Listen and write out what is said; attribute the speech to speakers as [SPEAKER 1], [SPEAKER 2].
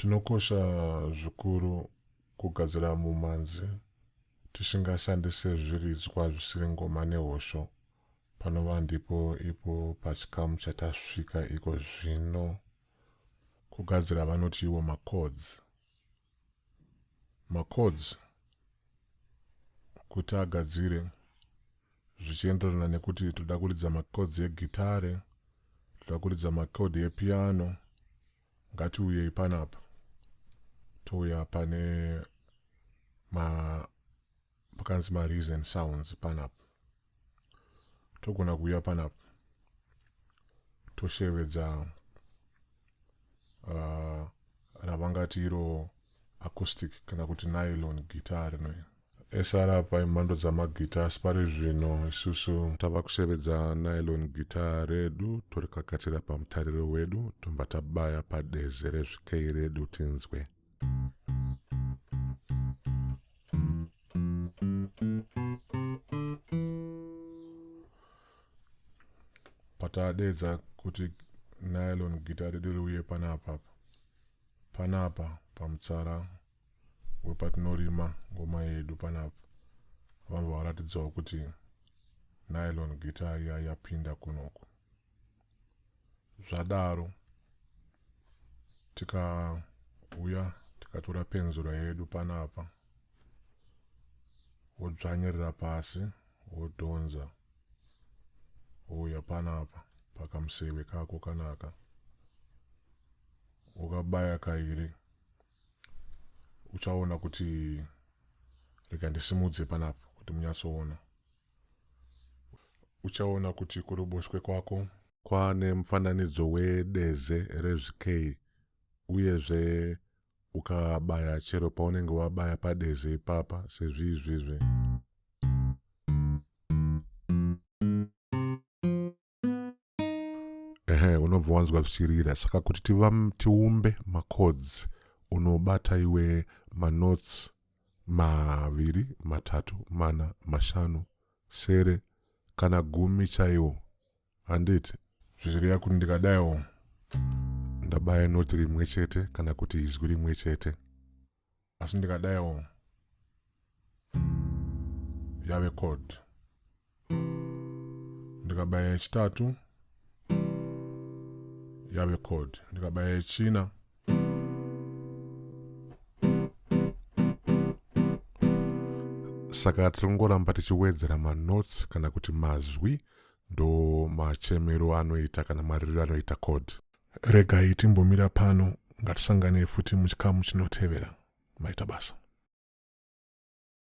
[SPEAKER 1] Chinokosha zvikuru kugadzira mumanzi tisingashandise zviridzwa zvisiri ngoma nehosho. Panova ndipo ipo pachikamu chatasvika iko zvino. Kugadzira vanoti iwo machords. Machords kuti agadzire zvichienderana nekuti toda kuridza machords egitare, toda kuridza machord epiano. Ngatiuyei panapa. Touya pane pakanzi reason sounds panapa. Togona kuuya panapa. Toshevedza ravangati iro acoustic kana kuti nylon guitar. Esara pa imhando dzamagita asi pari zvino isusu tava kushevedza nylon guitar redu torikagadzira pamutariro wedu tobva tabaya padeze rezvikei redu tinzwe. Patadedza kuti nylon guitar redu riuye panapa pamutsara wepatinorima ngoma yedu panapa. Vamwe varatidzawo kuti nylon guitar iya yapinda kunoku. Zvadaro tikauya tikatora penzura yedu panapa wodzvanyirira pasi wodhonza wouya panapa pakamuseve kako kanaka ukabaya kairi. Uchaona kuti rega ndisimudze panapa kuti munyatsoona. Uchaona kuti kuruboshwe kwako kwane mufananidzo wedeze rezvikei uyezve ukabaya chero paunenge wabaya padeze ipapa sezvizvizvi. Unobva wanzwa zvichirira. Saka kuti tiumbe machords unobata iwe manotes 2, 3, 4, 5, sere kana 10 chaiwo. Handiti zvichireva kuti ndikadaiwo ndabaya noti rimwe chete kana kuti izwi rimwe chete, asi ndikadaiwo yave chord. Ndikabaya yechitatu yave chord. Ndikabaya yechina saka tirongoramba tichiwedzera manotes kana kuti mazwi ndo machemero anoita kana maririro anoita chord. Regai timbomira pano, ngatisangane futi muchikamu chinotevera. Maita basa.